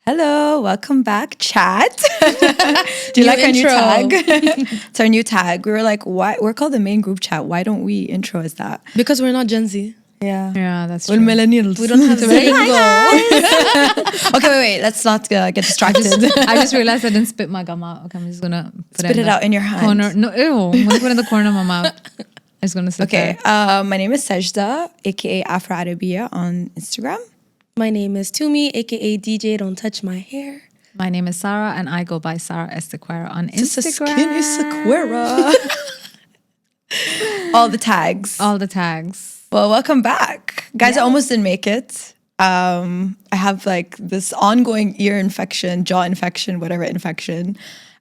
Hello, welcome back, chat. Do you New like our new intro. tag? It's our new tag. We were like, why? We're called the main group chat. Why don't we intro as that? Because we're not Gen Z. Yeah, that's we're true. millennials. We don't have lingo. Okay, wait. Let's not get distracted. I just realized I didn't spit my gum out. Okay, I'm just gonna put Spit it out in your hand. corner. No, ew. I'm gonna put it in the corner of my mouth. I'm just gonna sit Okay, there. my name is Sajda, aka Afro Arabia on Instagram. My name is Tumi, aka DJ Don't Touch My Hair. My name is Sarah, and I go by Sarah Estequera on Just a Instagram. skinny Sequera. All the tags. All the tags. Well, welcome back. Guys, I almost didn't make it. I have like this ongoing ear infection, jaw infection, whatever infection.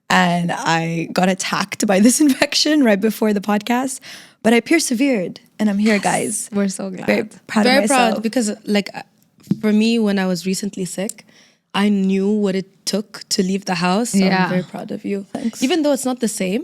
And I got attacked by this infection right before the podcast. But I persevered and I'm here, guys. We're so glad. Very proud Very of myself. proud because, like, for me, when I was recently sick, I knew what it took to leave the house. So Yeah. I'm very proud of you. Thanks. Even though it's not the same,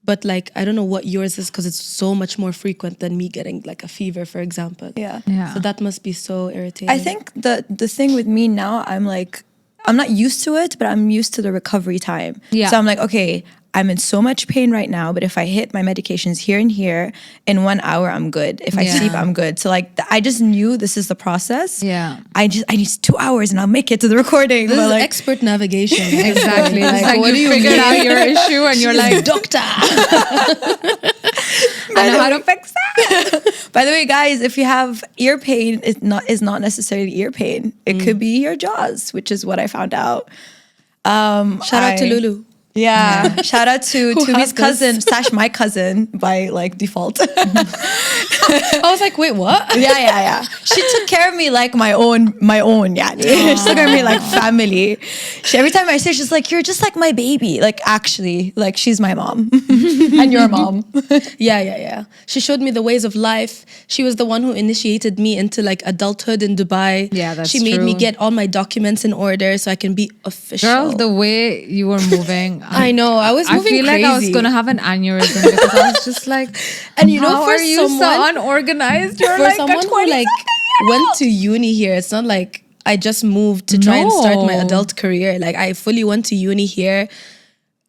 but like, I don't know what yours is because it's so much more frequent than me getting like a fever, for example. Yeah. Yeah. So that must be so irritating. I think the thing with me now, I'm not used to it, but I'm used to the recovery time. Yeah. So I'm like, okay, I'm in so much pain right now, but if I hit my medications here and here, in 1 hour, I'm good. If I Yeah. sleep, I'm good. So like, I just knew this is the process. Yeah. I need 2 hours and I'll make it to the recording. this But is like, expert navigation. Exactly. It's like what do you you figured mean? out your issue and you're like, Doctor. I know how to fix that. by the way, guys, if you have ear pain, it's not necessarily ear pain. It could be your jaws, which is what I found out. Shout out to Lulu. Yeah, shout out to Who Tumi's has this? cousin / my cousin by like default. I was like, wait, what? yeah. She took care of me like my own. Yani. She took care of me like family. Every time I say, she's like, "You're just like my baby." Like actually, like she's my mom and your mom. Yeah. She showed me the ways of life. She was the one who initiated me into like adulthood in Dubai. Yeah, that's She made me true. get all my documents in order so I can be official. Girl, the way you were moving. I know. I was moving I feel like I was crazy. gonna have an aneurysm because I was just like, And you know, how for are you someone- so unorganized? You're For like someone a who like went to uni here, it's not like I just moved to try and start my No. adult career. Like I fully went to uni here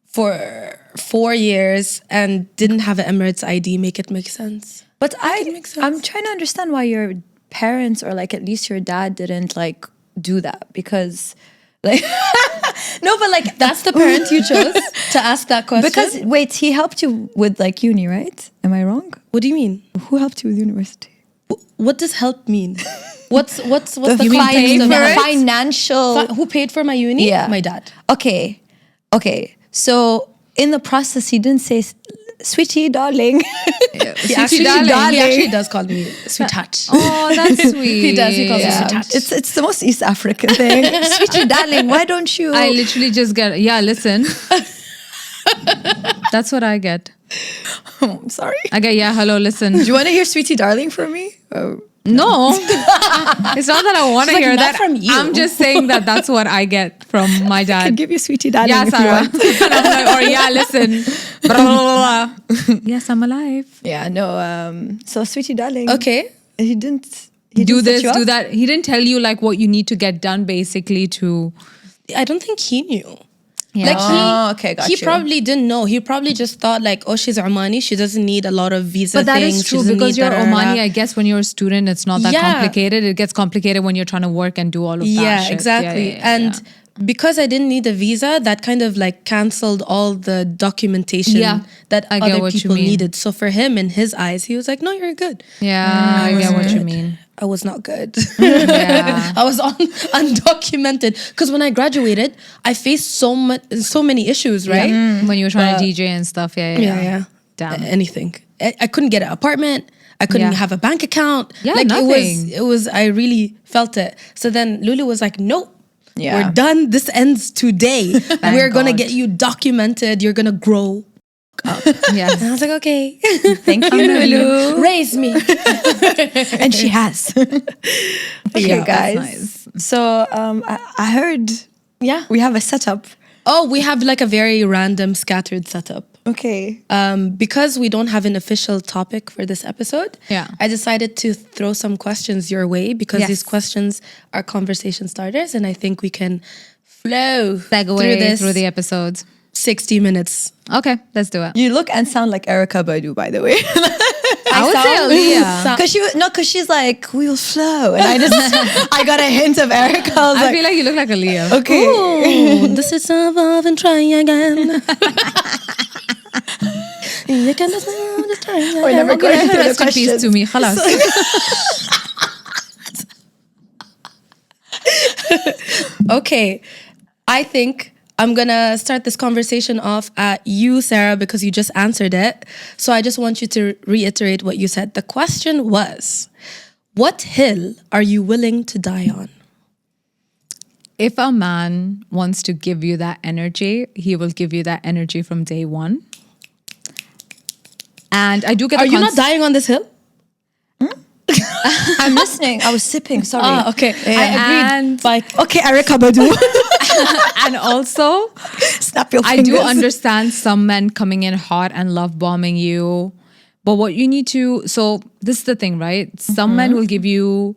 for 4 years and didn't have an Emirates ID. Make it make sense. But makes sense. I'm trying to understand why your parents or like at least your dad didn't like do that because like no, but like That's the parent you chose to ask that question. because wait, he helped you with like uni, right? Am I wrong? What do you mean? Who helped you with university? What does help mean? What's the You mean pay context of for that? it? Financial. Who paid for my uni? Yeah. My dad. Okay. So in the process, he didn't say, "Sweetie, darling." He darling. he actually does call me sweetheart. Oh, that's sweet. He does, he calls me Yeah. sweetheart. It's the most East African thing. "Sweetie, darling, why don't you?" I literally just get, listen. That's what I get. I'm sorry. I get, hello, listen. Do you want to hear "Sweetie, darling" from me? Oh. No, it's not that I want to She's like, hear "Not that. from you." I'm just saying that's what I get from my I dad. can give you "Sweetie, darling" Yeah, if you Sarah. want. And I'm like, or listen. Blah, blah, blah. Yes, I'm alive. Yeah, no. So "Sweetie, darling." Okay. He didn't. He Do didn't set this, you do up? that. He didn't tell you like what you need to get done basically to. I don't think he knew. Yeah. Like Oh, okay, got he you. probably didn't know. He probably just thought like, oh, she's Omani. She doesn't need a lot of visa But that things. is She true doesn't because need you're da-da-da-da. Omani. I guess when you're a student, it's not that Yeah. complicated. It gets complicated when you're trying to work and do all of that. Yeah, shit. exactly. Yeah. And because I didn't need a visa, that kind of like canceled all the documentation Yeah, that I get other what you people mean. needed. So for him, in his eyes, he was like, no, you're good. Yeah, I get what you mean. I was not good. Yeah. I was undocumented because when I graduated, I faced so many issues, right? When you were trying to DJ and stuff. Yeah. Damn. Anything. I couldn't get an apartment. I couldn't Yeah. have a bank account. Yeah, like nothing. it was. I really felt it. So then Lulu was like, "Nope, Yeah. we're done. This ends today. We're gonna God. get you documented. You're gonna grow." Yes. And I was like, "Okay, Thank you, Lulu. raise me." And she has. Okay, Yeah, that's guys. nice. So I heard Yeah. we have a setup. Oh, we have like a very random, scattered setup. Okay. Because we don't have an official topic for this episode, Yeah. I decided to throw some questions your way because Yes. these questions are conversation starters, and I think we can flow Segue through this through the episodes. 60 minutes. Okay, let's do it. You look and sound like Erica Badu, by the way. I would say Aaliyah. Because she's like, we'll flow. And I got a hint of Erica. I was I like, feel like you look like Aaliyah. okay. Ooh, this is evolve and try again. You can just try again. We're never going through the Rest in peace questions. to me. Khalas. Okay, I think I'm gonna start this conversation off at you, Sarah, because you just answered it. So I just want you to reiterate what you said. The question was, what hill are you willing to die on? If a man wants to give you that energy, he will give you that energy from day one. And I do get Are you not dying on this hill? I'm listening. I was sipping. Sorry. Ah, okay. I agreed. And, Okay, Erica Badu. and also, Snap your I fingers. do understand some men coming in hot and love bombing you. But what you need to, so this is the thing, right? Some men will give you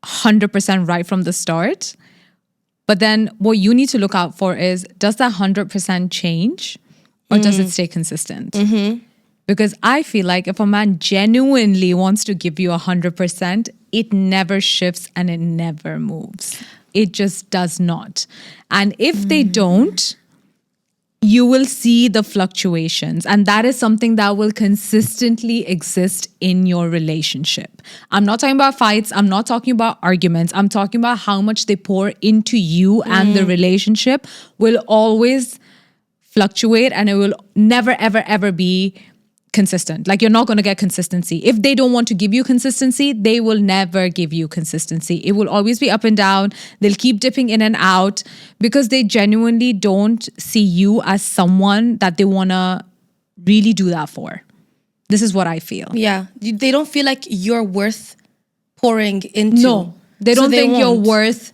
100% right from the start. But then what you need to look out for is, does that 100% change or does it stay consistent? Because I feel like if a man genuinely wants to give you 100%, it never shifts and it never moves. It just does not. And if they don't, you will see the fluctuations. And that is something that will consistently exist in your relationship. I'm not talking about fights. I'm not talking about arguments. I'm talking about how much they pour into you and the relationship will always fluctuate and it will never, ever, ever be consistent. Like, you're not going to get consistency. If they don't want to give you consistency, they will never give you consistency. It will always be up and down. They'll keep dipping in and out because they genuinely don't see you as someone that they want to really do that for. This is what I feel. Yeah. They don't feel like you're worth pouring into. No, they So don't think you're won't. worth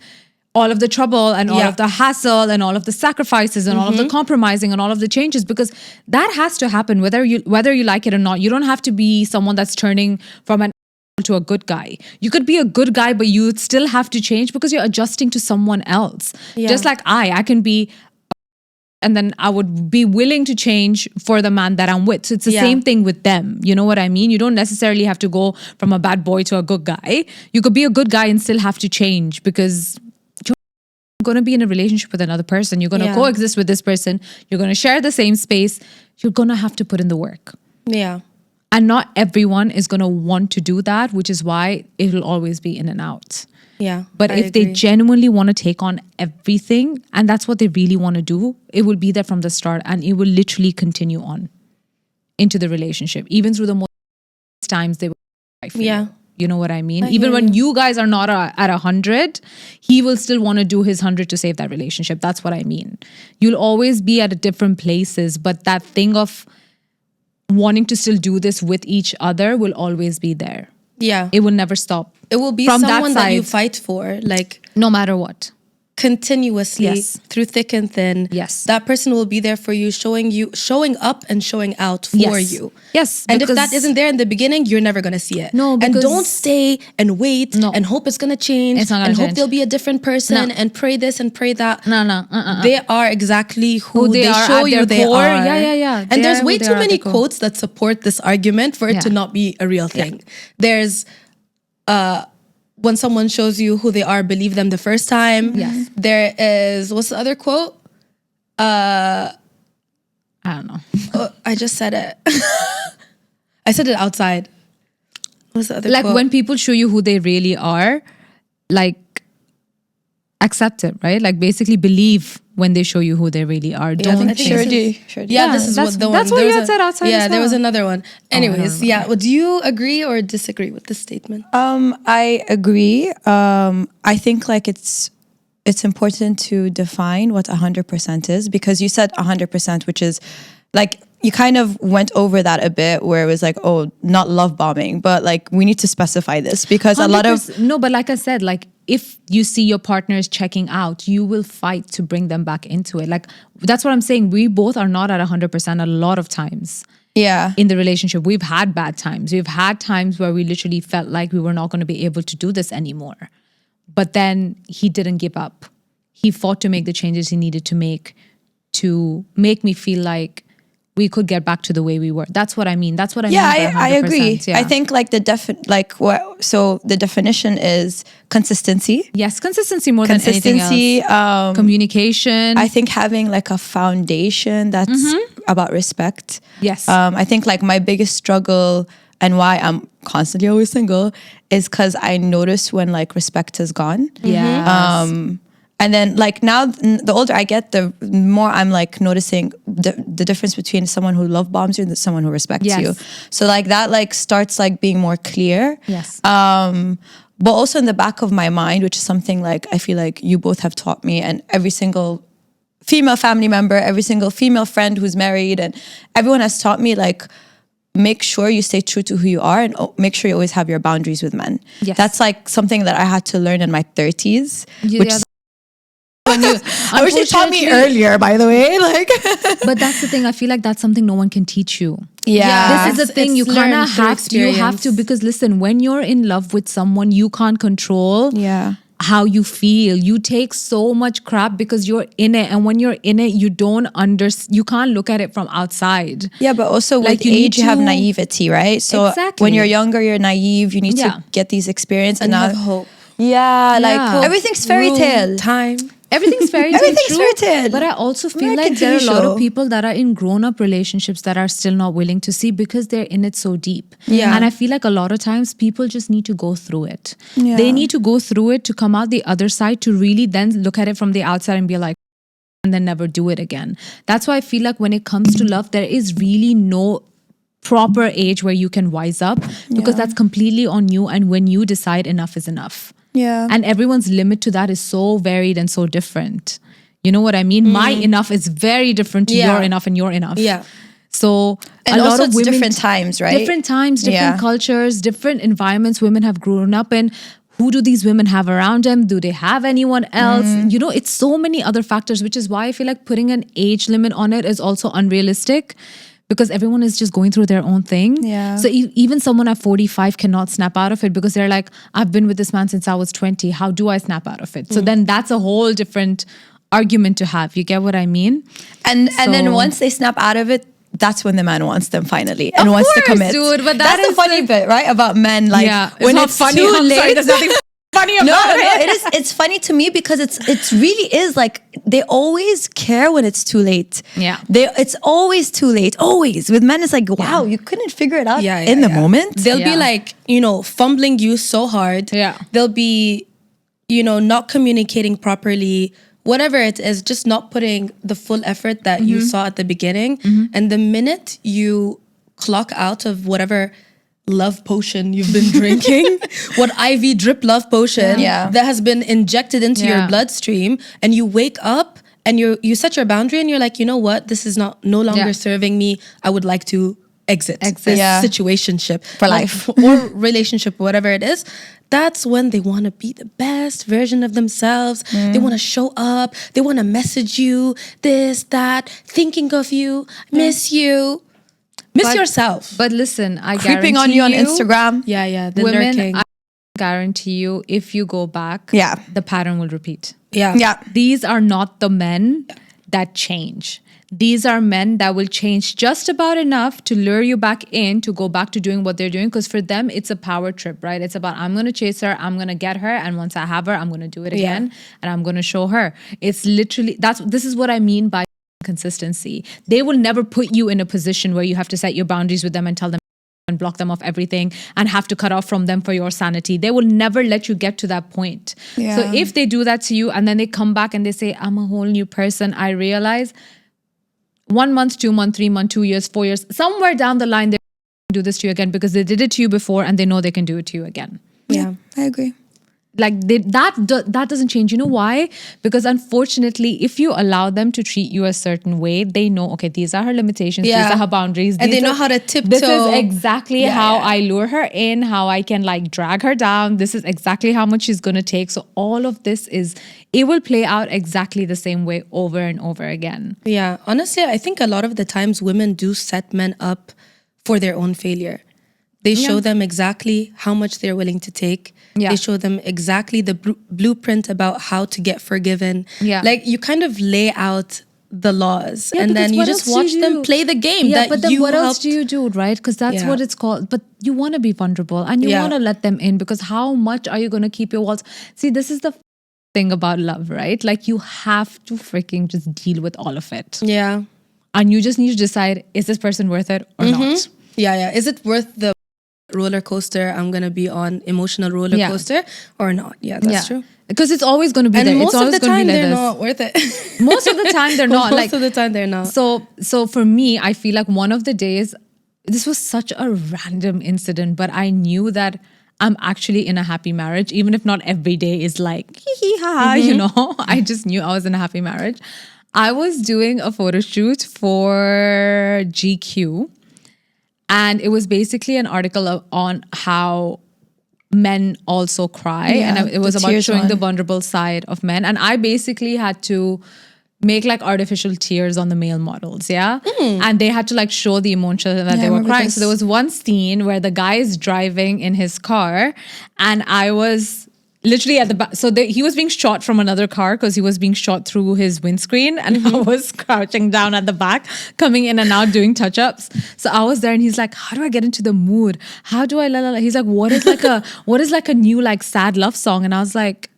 all of the trouble and all Yeah. of the hassle and all of the sacrifices and all of the compromising and all of the changes, because that has to happen whether you like it or not. You don't have to be someone that's turning from an to a good guy. You could be a good guy, but you still have to change because you're adjusting to someone else. Yeah. Just like I can be, and then I would be willing to change for the man that I'm with. So it's the Yeah. same thing with them. You know what I mean? You don't necessarily have to go from a bad boy to a good guy. You could be a good guy and still have to change because you're going to be in a relationship with another person. You're going to Yeah. coexist with this person. You're going to share the same space. You're going to have to put in the work. Yeah. And not everyone is going to want to do that, which is why it will always be in and out. Yeah. But I if they agree. genuinely want to take on everything, and that's what they really want to do, it will be there from the start and it will literally continue on into the relationship. Even through the most times they will fight for Yeah. you. You know what I mean? I Even hear when you. you guys are not at 100, he will still want to do his 100 to save that relationship. That's what I mean. You'll always be at different places, but that thing of wanting to still do this with each other will always be there. Yeah. It will never stop. It will be from that someone that you side. fight for, like No matter what. continuously Yes. through thick and thin. Yes. That person will be there for you, showing up and showing out for Yes. you. Yes, And if that because- isn't there in the beginning, you're never gonna see it. No, and because- don't stay and wait No. and hope it's gonna change It's not gonna and hope change. there'll be a different person No. and pray this and pray that. No. They are exactly who Who they they are show at you their they core. are. Yeah. They And there's are who way they too are at many their core. quotes that support this argument for it to Yeah. not be a real thing. There's when someone shows you who they are, believe them the first time. Yes. There is, what's the other quote? I don't know. Oh, I just said it. I said it outside. What's the other Like quote? when people show you who they really are, like accept it, right? Like basically believe when they show you who they really are. I Don't think think. this is- Surety. Yeah, Yeah, this is that's- what the one. that's what there you was had said outside Yeah, as there was well. another one. Anyways, yeah. Well, do you agree or disagree with this statement? I agree. I think like it's important to define what 100% is, because you said 100%, which is like you kind of went over that a bit where it was like, oh, not love bombing, but like we need to specify this because a lot of 100%. No, but like I said, like if you see your partner is checking out, you will fight to bring them back into it. Like that's what I'm saying. We both are not at 100% a lot of times. Yeah. In the relationship, we've had bad times. We've had times where we literally felt like we were not going to be able to do this anymore. But then he didn't give up. He fought to make the changes he needed to make me feel like we could get back to the way we were. That's what I mean. That's what I mean by 100%. I agree. Yeah. I think like the definition is consistency. Yes, consistency more than anything else. Communication. I think having like a foundation that's about respect. Yes. I think like my biggest struggle and why I'm constantly always single is because I notice when like respect is gone. Yeah. And then like now the older I get, the more I'm like noticing the difference between someone who love bombs you and someone who respects you. So like that like starts like being more clear. Yes. But also in the back of my mind, which is something like I feel like you both have taught me, and every single female family member, every single female friend who's married, and everyone has taught me like, make sure you stay true to who you are and make sure you always have your boundaries with men. Yes. That's like something that I had to learn in my 30s, which I wish you taught me earlier, by the way. Like, but that's the thing. I feel like that's something no one can teach you. Yeah. This is the thing. You kind of have to, because listen, when you're in love with someone, you can't control how you feel. You take so much crap because you're in it, and when you're in it, you can't look at it from outside. Yeah, but also like with age, you have naivety, right? So when you're younger, you're naive. You need to get these experiences and have hope. Yeah, like everything's fairy tale. Time. Everything's fairy tale. Everything's fairy tale. But I also feel like there are a lot of people that are in grown-up relationships that are still not willing to see because they're in it so deep. Yeah. And I feel like a lot of times people just need to go through it. Yeah. They need to go through it to come out the other side, to really then look at it from the outside and be like, and then never do it again. That's why I feel like when it comes to love, there is really no proper age where you can wise up, because that's completely on you, and when you decide enough is enough. Yeah. And everyone's limit to that is so varied and so different. You know what I mean? My enough is very different to your enough and your enough. Yeah. So and a lot of women, different times, right? Different times, different cultures, different environments women have grown up in. Who do these women have around them? Do they have anyone else? You know, it's so many other factors, which is why I feel like putting an age limit on it is also unrealistic, because everyone is just going through their own thing. Yeah. So even someone at 45 cannot snap out of it, because they're like, I've been with this man since I was 20. How do I snap out of it? So then that's a whole different argument to have. You get what I mean? And then once they snap out of it, that's when the man wants them finally and wants to commit. Dude, but that's the funny bit, right? About men, like when it's funny. too I'm late. sorry, there's nothing funny about it. It is. It's funny to me because it really is like they always care when it's too late. Yeah, it's always too late. Always with men, it's like, wow, you couldn't figure it out in the moment. They'll be like, fumbling you so hard. Yeah, they'll be, not communicating properly. Whatever it is, just not putting the full effort that you saw at the beginning. And the minute you clock out of whatever love potion you've been drinking, what IV drip love potion that has been injected into your bloodstream, and you wake up and you set your boundary and you're like, you know what, this is no longer serving me. I would like to exit this situationship for life or relationship, whatever it is. That's when they want to be the best version of themselves. They want to show up. They want to message you, this, that, thinking of you, miss you. Miss yourself. But listen, I creeping on you on Instagram. Yeah. The women, lurking. I guarantee you, if you go back, the pattern will repeat. Yeah. These are not the men that change. These are men that will change just about enough to lure you back in, to go back to doing what they're doing. Because for them, it's a power trip, right? It's about, I'm going to chase her, I'm going to get her. And once I have her, I'm going to do it again. And I'm going to show her. It's literally, this is what I mean by consistency. They will never put you in a position where you have to set your boundaries with them and tell them and block them off everything and have to cut off from them for your sanity. They will never let you get to that point. Yeah. So if they do that to you and then they come back and they say, I'm a whole new person, I realize 1 month, 2 months, 3 months, 2 years, 4 years, somewhere down the line, they do this to you again because they did it to you before and they know they can do it to you again. Yeah, I agree. like that doesn't change. You know why? Because unfortunately, if you allow them to treat you a certain way, they know, okay, these are her limitations, these are her boundaries, and they know how to tiptoe. This is exactly how I lure her in, how I can like drag her down. This is exactly how much she's gonna take. So all of this it will play out exactly the same way over and over again. Yeah, honestly, I think a lot of the times women do set men up for their own failure. They show them exactly how much they're willing to take. Yeah. They show them exactly the blueprint about how to get forgiven. Yeah. Like you kind of lay out the laws and then because you what just else do watch you them do? play the game. Yeah, that but then you what else helped. do you do, right? Because that's what it's called. But you want to be vulnerable and you want to let them in, because how much are you going to keep your walls? See, this is the thing about love, right? Like you have to freaking just deal with all of it. Yeah. And you just need to decide, is this person worth it or not? Yeah. Is it worth the roller coaster I'm going to be on, emotional roller coaster or not? Yeah, that's true. Because it's always going to be And there. most It's of always the going to time be like they're this. not worth it. Most of the time they're not. Most of the time they're not. So for me, I feel like one of the days, this was such a random incident, but I knew that I'm actually in a happy marriage, even if not every day is like, hee hee ha, you know, I just knew I was in a happy marriage. I was doing a photo shoot for GQ, and it was basically an article on how men also cry. And it was about showing the vulnerable side of men. And I basically had to make like artificial tears on the male models, and they had to like show the emotion that they were crying. So there was one scene where the guy is driving in his car, and I was literally at the back. So he was being shot from another car because he was being shot through his windscreen, and I was crouching down at the back, coming in and out doing touch-ups. So I was there, and he's like, "How do I get into the mood? How do I?" He's like, "What is like a new like sad love song?" And I was like,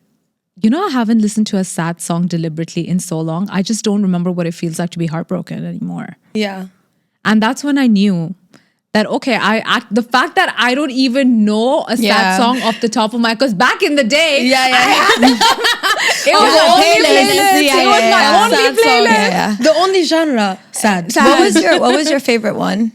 you know, I haven't listened to a sad song deliberately in so long. I just don't remember what it feels like to be heartbroken anymore. Yeah. And that's when I knew that, okay, the fact that I don't even know a sad song off the top of my, because back in the day, it was my only playlist. It was my only playlist. The only genre, sad. What was your favorite one?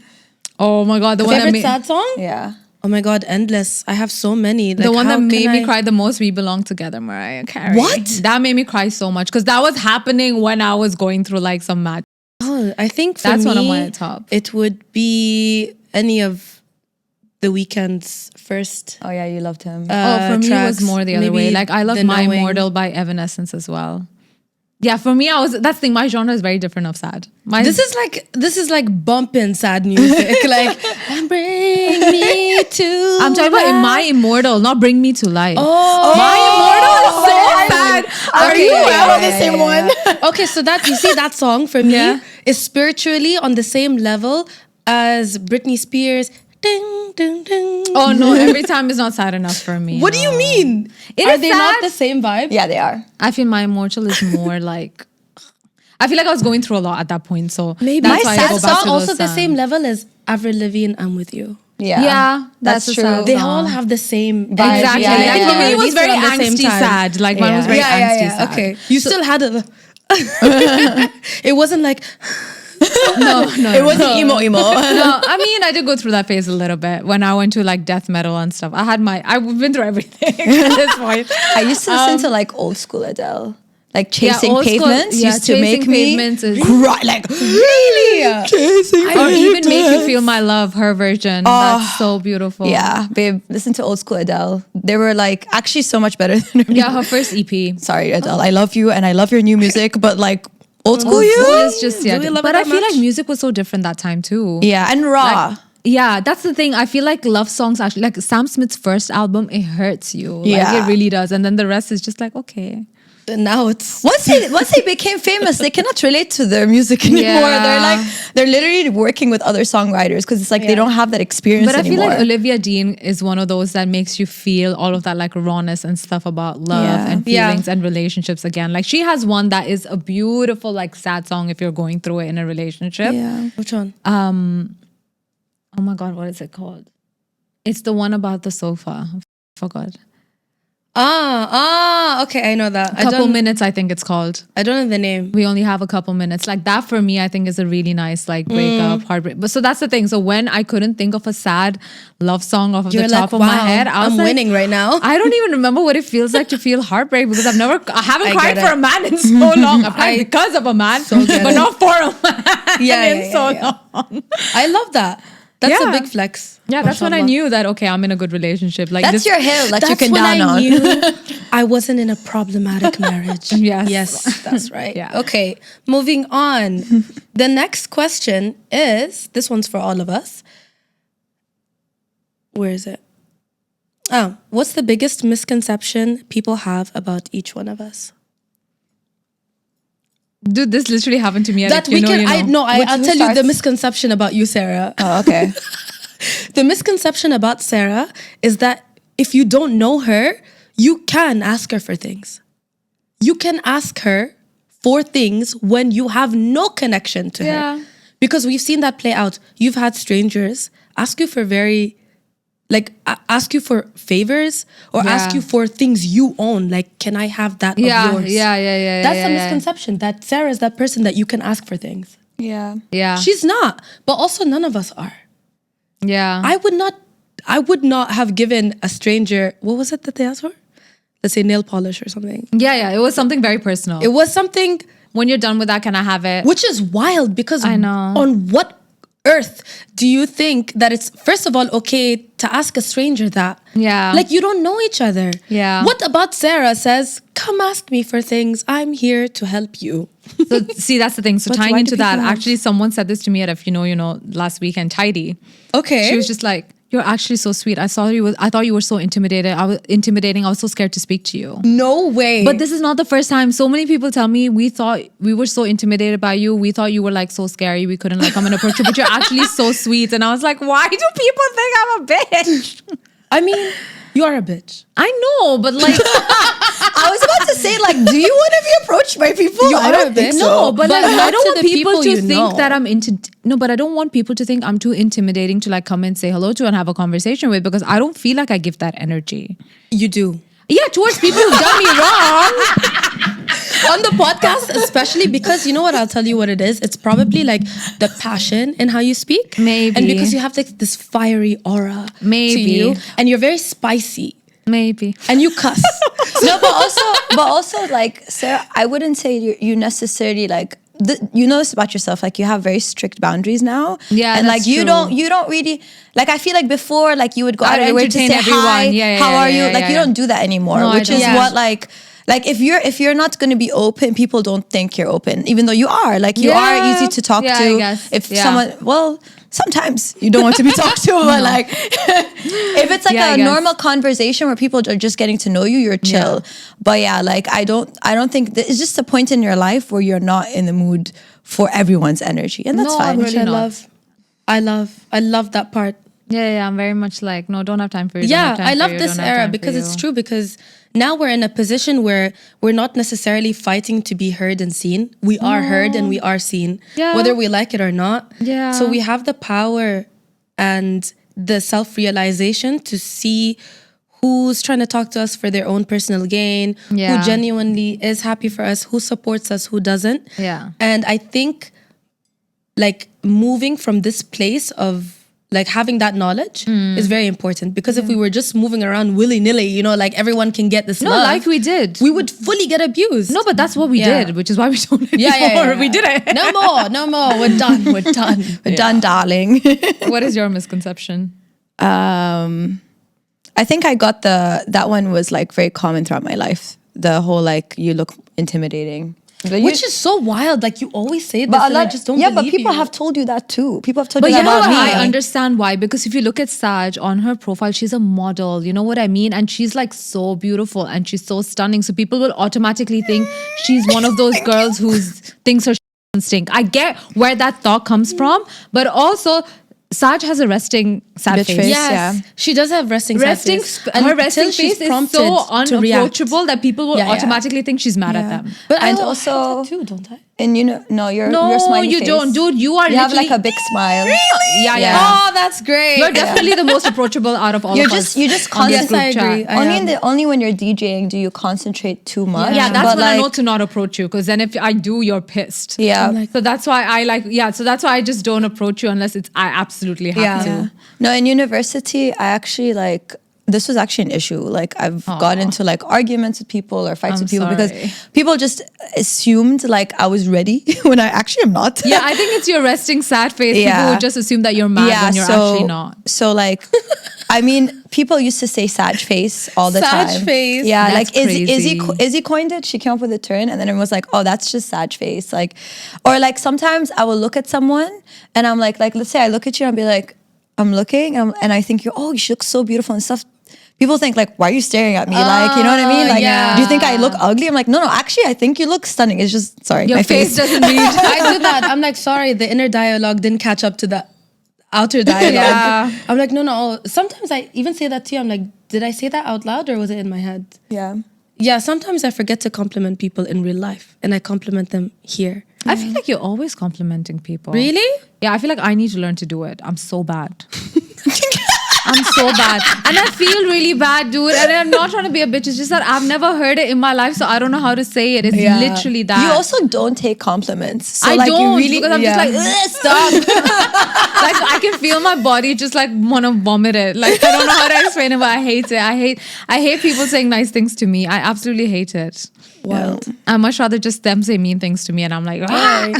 Oh my God, the one that Favorite made, sad song? Yeah. Oh my God, endless. I have so many. Like, the one that how made can me I- cry the most, We Belong Together, Mariah Carey. What? That made me cry so much because that was happening when I was going through like some mad. Oh, I think for That's me, one of my top. It would be any of the Weeknd's first. Oh yeah, you loved him. For me, it was tracks. more the other way. Maybe Like I love The My Knowing. Immortal by Evanescence as well. Yeah, for me, that's the thing. My genre is very different of sad. This is like bumping sad music. Like bring me to. I'm talking about My Immortal, not Bring Me to Life. Oh, My Immortal is so sad. Are you on the same one? Okay, so that you see that song for me Yeah. is spiritually on the same level as Britney Spears. Ding ding ding. Oh no, Every Time is not sad enough for me. What do you mean? It Are is they sad. not the same vibe? Yeah, they are. I feel My Immortal is more like. I feel like I was going through a lot at that point, so Maybe that's my why I sad go back song to also those the same songs. level as Avril Lavigne. I'm with you. Yeah, that's that's a true. sad They song. all have the same Vibe, Exactly. yeah, Like, yeah, for me, yeah. it was Released very around the same angsty time. sad. Like mine was very angsty sad. Okay, you still had it. It wasn't like No. It wasn't emo. No, I mean, I did go through that phase a little bit when I went to like death metal and stuff. I've been through everything at this point. I used to listen to like old school Adele. Like Chasing old school- Pavements yeah, used to Chasing make me Pavements is- cry. Like really? Chasing Or even Make You Feel My Love, her version. That's so beautiful. Yeah, babe, listen to old school Adele. They were like actually so much better than her. Yeah, her first EP. Sorry, Adele. I love you and I love your new music, but like old school you? It's just, yeah. Do we love But it I that feel much? like music was so different that time too. Yeah, and raw. Yeah, that's the thing. I feel like love songs actually, like Sam Smith's first album, it hurts you. Yeah. Like it really does. And then the rest is just like, okay. And now it's Once they became famous, they cannot relate to their music anymore. Yeah. They're literally working with other songwriters because it's like they don't have that experience But I feel anymore. like Olivia Dean is one of those that makes you feel all of that like rawness and stuff about love Yeah. and feelings and relationships again. Like she has one that is a beautiful like sad song if you're going through it in a relationship. yeah. which one? Oh my God, what is it called? It's the one about the sofa. I forgot. Okay, I know that. Couple minutes, I think it's called. I don't know the name. We only have a couple minutes. Like that for me, I think is a really nice like breakup, heartbreak. But so that's the thing. So when I couldn't think of a sad love song off of the top of my head, I was I'm like, winning right now. I don't even remember what it feels like to feel heartbreak because I haven't I cried get for it. a man in so long. I've cried because of a man, but not for a man in so long. I love that. That's a big flex. Yeah, that's when I knew that, okay, I'm in a good relationship. Like That's your hill that you can when down I on. knew I wasn't in a problematic marriage. Yes. That's right. Yeah. Okay, moving on. The next question is, this one's for all of us. Where is it? Oh, what's the biggest misconception people have about each one of us? Dude, this literally happened to me. And That if you know, you know. I'll Who tell you the starts? misconception about you, Sarah. Oh, okay. The misconception about Sarah is that if you don't know her, you can ask her for things. You can ask her for things when you have no connection to Yeah. her. Because we've seen that play out. You've had strangers ask you for ask you for favors or ask you for things you own. Like, can I have that of yours? Yeah. That's a misconception that Sarah is that person that you can ask for things. Yeah. Yeah. She's not. But also none of us are. Yeah. I would not have given a stranger, what was it that they asked for? Let's say nail polish or something. Yeah. It was something very personal. It was something, When you're done with that, can I have it? which is wild because I know. on what earth do you think that it's, first of all, okay to ask a stranger that? Yeah. Like, you don't know each other. Yeah. What about Sarah says, come ask me for things. I'm here to help you. So see, that's the thing. So But tying why into do that, people have- actually someone said this to me at last weekend, Tidy. Okay. She was just like, you're actually so sweet. I thought you were so intimidating. I was so scared to speak to you. No way. But this is not the first time. So many people tell me we thought we were so intimidated by you. We thought you were like so scary. We couldn't like come and approach you, but you're actually so sweet. And I was like, why do people think I'm a bitch? I mean, you are a bitch. I know, but like, I was about to say, like, do you want to be approached by people? You I are don't a think bitch. so. no, but like, not I don't to want the people people to you think know. that I'm no, but I don't want people to think I'm too intimidating to like come and say hello to and have a conversation with because I don't feel like I give that energy. You do. Yeah, towards people who've done me wrong. On the podcast, especially because you know what, I'll tell you what it is. It's probably like the passion in how you speak. Maybe. And because you have like this fiery aura to Maybe. you. And you're very spicy. Maybe. And you cuss. No, but also, like, Sarah, I wouldn't say you necessarily like. You know this about yourself, like you have very strict boundaries now. Yeah, and that's like you true. don't really like. I feel like before, like you would go I'd out of your way to entertain say everyone. hi, Yeah, how are you? yeah, Like yeah, you yeah. don't do that anymore, No, I which is don't. what like if you're not going to be open, people don't think you're open, even though you are. Like you are Yeah. easy to talk Yeah, to. I guess. If Yeah. someone, well, sometimes you don't want to be talked to, but like if it's like Yeah, I a guess. normal conversation where people are just getting to know you, you're chill. But yeah, like I don't think it's just a point in your life where you're not in the mood for everyone's energy, and that's No, fine. really not. I love that part. Yeah, I'm very much like, no, don't have time for you. Yeah, I love this era because it's true, because now we're in a position where we're not necessarily fighting to be heard and seen. We are heard and we are seen, Yeah. whether we like it or not. Yeah. So we have the power and the self-realization to see who's trying to talk to us for their own personal gain, Yeah. who genuinely is happy for us, who supports us, who doesn't. Yeah. And I think like moving from this place of like having that knowledge is very important, because if we were just moving around willy-nilly, like everyone can get this No, love, like we did. we would fully get abused. No, but that's what we Yeah. did, which is why we don't anymore. Yeah. We did it. No more. We're done. We're done, darling. What is your misconception? I think I got that one was like very common throughout my life. The whole like you look intimidating. Which is so wild. Like you always say this, but and I just don't but believe people you. have told you that too. People have told But you you that know about what? me. I understand why. Because if you look at Saj on her profile, she's a model. You know what I mean? And she's like so beautiful and she's so stunning. So people will automatically think she's one of those girls whose thinks her stink. I get where that thought comes from, but also Saj has a resting sad Bitch face. face. Yes, Yeah. she does have resting sad face. Her resting until she's face is prompted so to react. unapproachable that people will Yeah, yeah. automatically think she's mad at them. But And I also- have that too, don't I? And no, you're No, smiley you face. don't, dude. You are You have like literally a big smile. yeah. Oh, that's great. You're definitely the most approachable out of all You're of just us. you just on this Yes, I group chat. agree. I only when you're DJing do you concentrate too much. Yeah, that's but when I like, know to not approach you, because then if I do, you're pissed. Yeah. So that's why I just don't approach you unless I absolutely have to. Yeah. No, in university, I actually this was actually an issue. Like I've got into like arguments with people or fights I'm with people sorry. because people just assumed like I was ready when I actually am not. Yeah, I think it's your resting sad face. People Yeah. would just assume that you're mad when you're actually not. So like, I mean, people used to say "sag face" all the Sag time. face. Yeah, That's like crazy. Izzy coined it. She came up with a term, and then everyone was like, "Oh, that's just sag face." Like, or like sometimes I will look at someone and I'm like let's say I look at you and I'll be like, I'm looking and I think she looks so beautiful and stuff. People think like, why are you staring at me? Like, you know what I mean? Like, yeah. do you think I look ugly? I'm like, no, actually, I think you look stunning. It's just, sorry, Your my face face. doesn't read. I do that. I'm like, sorry, the inner dialogue didn't catch up to the outer dialogue. Yeah. I'm like, no. Sometimes I even say that to you. I'm like, did I say that out loud or was it in my head? Yeah. Yeah, sometimes I forget to compliment people in real life and I compliment them here. I feel like you're always complimenting people. Really? Yeah, I feel like I need to learn to do it. I'm so bad. I'm so bad. And I feel really bad, dude. And I'm not trying to be a bitch. It's just that I've never heard it in my life, so I don't know how to say it. It's literally that. You also don't take compliments. So I like don't, you really, because I'm just like, "Ugh, stop. Like I can feel my body just like want to vomit it. Like I don't know how to explain it, but I hate it. I hate people saying nice things to me. I absolutely hate it. Well, I much rather just them say mean things to me, and I'm like, ah.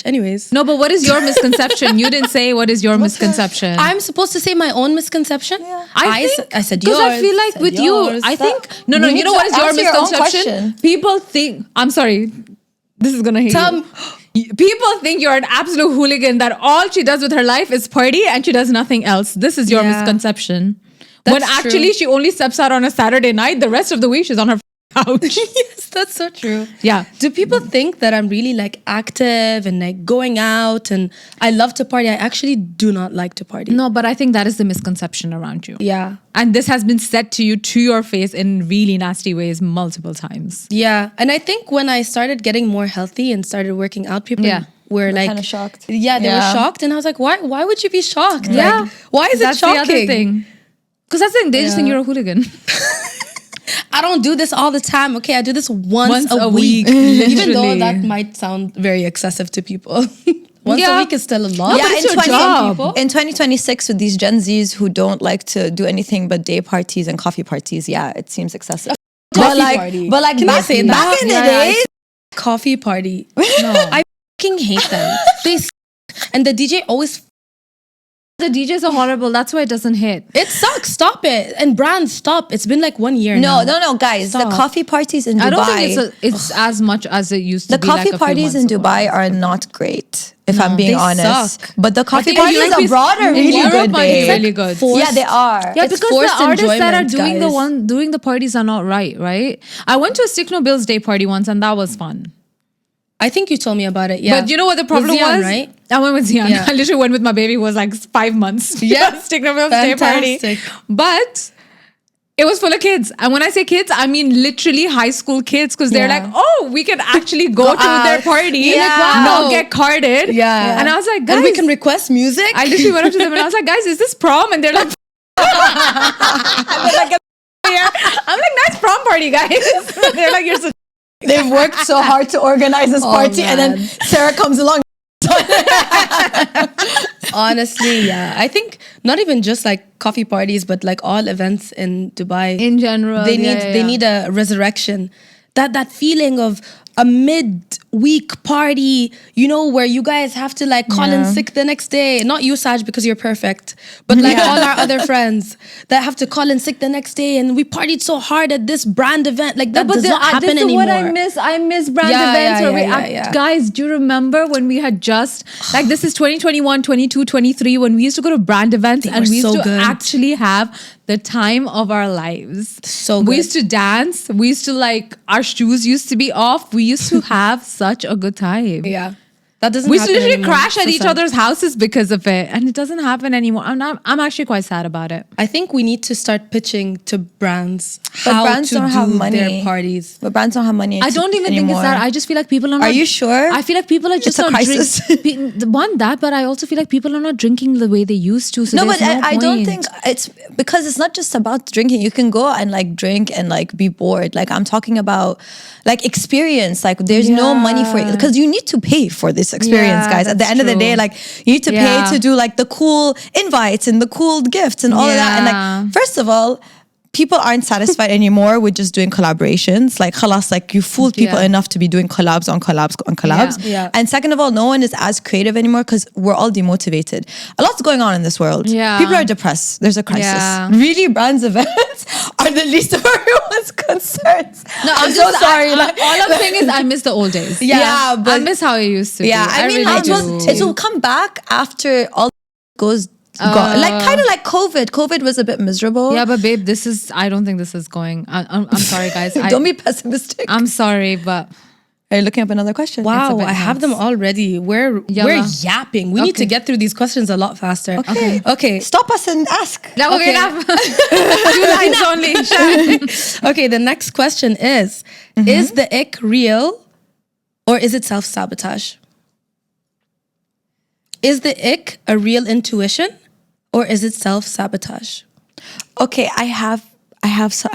anyways. No, but what is your misconception? You didn't say what is your misconception. I'm supposed to say my own misconception? Yeah. I said yours. because I feel like with you, I think no. You You need know to what is your answer your own misconception? question. People think. I'm sorry. This is gonna hate you. People think you're an absolute hooligan. That all she does with her life is party and she does nothing else. This is your Yeah. misconception. That's When actually true. she only steps out on a Saturday night. The rest of the week she's on her couch. Yes, that's so true. Yeah. Do people think that I'm really like active and like going out and I love to party? I actually do not like to party. No, but I think that is the misconception around you. Yeah. And this has been said to you to your face in really nasty ways multiple times. Yeah. And I think when I started getting more healthy and started working out, people were like kinda shocked. Yeah, they were shocked. And I was like, why would you be shocked? Yeah. Like, why is That's it shocking? the other thing. Because that's the thing. They just think you're a hooligan. I don't do this all the time. Okay, I do this once a a week, week. Even though literally. that might sound very excessive to people. Once Yeah. a week is still a lot. Yeah, but it's your job. In 2026, with these Gen Zs who don't like to do anything but day parties and coffee parties, yeah, it seems excessive. Coffee party. But like Can I say that? back in the Yeah, day, coffee party. No. I fucking hate them. They and the DJ always The DJs are horrible. That's why it doesn't hit. it sucks. Stop it. And brands, stop. It's been like 1 year now. no, guys, Stop. the coffee parties in Dubai. I don't think it's as much as it used to the be. coffee like a few parties in months ago. Dubai are not great, if I'm being they honest. suck. But the coffee think parties Europe is- abroad are in really Europe good, might be babe. really good. Forced- Yeah, they are. Yeah, It's because forced the artists that are enjoyment, doing the parties are not right? I went to a Stickno Bills Day party once and that was fun. I think you told me about it. Yeah. But you know what the problem With Zian, was? right? I went with Zian. Yeah. I literally went with my baby who was like 5 months. Yeah. Stickno Bills Day party. Fantastic. But it was full of kids. And when I say kids, I mean literally high school kids because they're Yeah. like, oh, we can actually go to their out. party, Yeah. not get carded. Yeah. And I was like, guys, and we can request music. I literally went up to them and I was like, guys, is this prom? And they're like, they're like, I'm like, nice prom party, guys. They're like, you're so. They've worked so hard to organize this party, and then man. Sarah comes along. Honestly, yeah. I think not even just like coffee parties, but like all events in Dubai. In general, they need a resurrection. That feeling of a mid-week party, you know, where you guys have to like call in sick the next day. Not you, Saj, because you're perfect, but like all our other friends that have to call in sick the next day. And we partied so hard at this brand event. Like that does not happen this is anymore. what I miss. I miss brand Yeah, events yeah, where we yeah, act. yeah. Guys, do you remember when we had just like this is 2021, 22, 23 when we used to go to brand events and were we used so to good. actually have the time of our lives. So We good. used to dance. We used to like our shoes used to be off. We used to have such a good time. Yeah. That doesn't We happen literally anymore. crash at So each sad. other's houses because of it, and it doesn't happen anymore. I'm actually quite sad about it. I think we need to start pitching to brands But how brands to don't have do money. their parties. But brands don't have money. I don't even think it's anymore. that. I just feel like people are not. Are you sure? I feel like people are just It's a not crisis. One that, but I also feel like people are not drinking the way they used to. So No, there's but I don't point. think it's because it's not just about drinking. You can go and like drink and like be bored. Like I'm talking about like experience. Like there's no money for it because you need to pay for this experience, Yeah, guys. At the that's end of the day, true. like you need to pay Yeah. to do like the cool invites and the cool gifts and all of that. And Yeah. like first of all, people aren't satisfied anymore with just doing collaborations. Like khalas, like you fooled people Yeah. enough to be doing collabs on collabs on collabs. Yeah. And second of all, no one is as creative anymore because we're all demotivated. A lot's going on in this world. Yeah. People are depressed. There's a crisis. Yeah. Really, brands events are the least of everyone's concerns. No, I'm so sorry. all I'm saying is I miss the old days. Yeah, but I miss how it used to. yeah, be. I mean, really it will come back after all goes gone. Like kind of like COVID. COVID was a bit miserable. Yeah, but babe, I don't think this is going. I'm sorry, guys. Don't be pessimistic. I'm sorry, but Are you looking up another question? Wow, bit I have them nuts. already. We're Yalla. yapping. We need to Okay. get through these questions a lot faster. Okay. Okay. Stop us and ask. that will Okay. get up. 2 lines only. Okay, the next question is the ick real or is it self-sabotage? Is the ick a real intuition or is it self-sabotage? Okay, I have so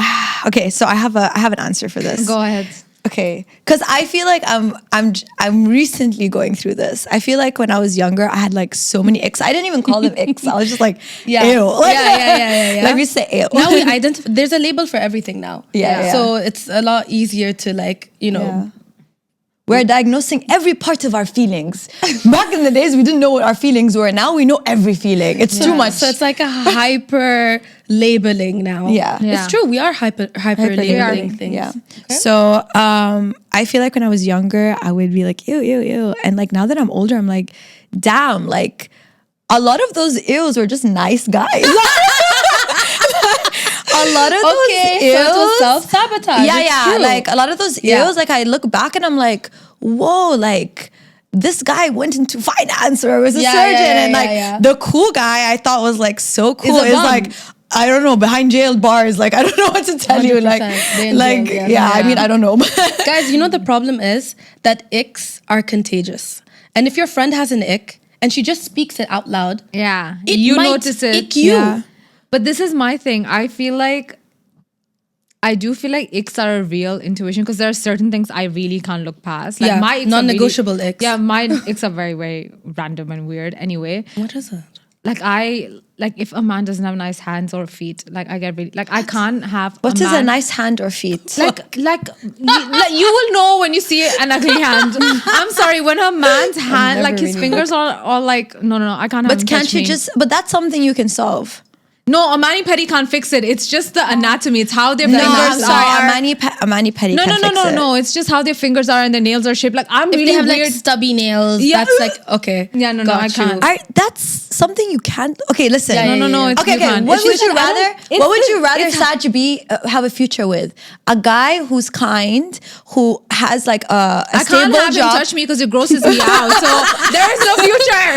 okay, so I have an answer for this. Go ahead. Okay, because I feel like I'm recently going through this. I feel like when I was younger, I had like so many icks. I didn't even call them icks. I was just like, Yeah. ew. Like, Yeah. Like we say ew. Now we identify. There's a label for everything now. Yeah. So it's a lot easier to like, you know. Yeah. We're diagnosing every part of our feelings. Back in the days, we didn't know what our feelings were. Now we know every feeling. It's too much. So it's like a hyper labeling now. Yeah. Yeah. It's true. We are hyper labeling things. Yeah. So I feel like when I was younger, I would be like, ew, ew, ew. And like now that I'm older, I'm like, damn, like a lot of those ews were just nice guys. A lot of those Okay, ews. so it was self-sabotage. Yeah, It's yeah. true. Like a lot of those Yeah. ews, like I look back and I'm like, whoa, like this guy went into finance or was a Yeah, surgeon. yeah, And yeah, like yeah. the cool guy I thought was like so cool Is a is bum. like, I don't know, behind jail bars. Like, I don't know what to tell you. 100%. Like, They're in like jail, yeah, I yeah. mean, I don't know. Guys, you know the problem is that icks are contagious. And if your friend has an ick and she just speaks it out loud, Yeah. It you might notice it. ick you. Yeah. But this is my thing. I do feel like icks are a real intuition because there are certain things I really can't look past. Like Yeah, my icks are non-negotiable really, icks. Yeah, my icks are very, very random and weird. Anyway, what is it? like if a man doesn't have nice hands or feet, like I get really like I can't have. What a is a man, nice hand or feet? like you will know when you see an ugly hand. I'm sorry, when a man's hand, like his really- fingers are all like no, I can't. have But him can't touch you me. just, but that's something you can solve. No, a mani pedi can't fix it. It's just the anatomy. It's how their No, fingers I'm sorry. are. A mani pedi No, can fix it. no. It's just how their fingers are and their nails are shaped. Like I'm If really they have weird. like stubby nails, Yeah. that's like, okay. Yeah, no, got I you. can't. That's something you can't. Okay, listen. Yeah, yeah, no. It's, Okay, you can't. What It's would just you that I rather? don't- it's What would the- you rather it's- Saj be have a future with? A guy who's kind, who has like a I can't stable have him job. touch me because it grosses me out. So there is no future.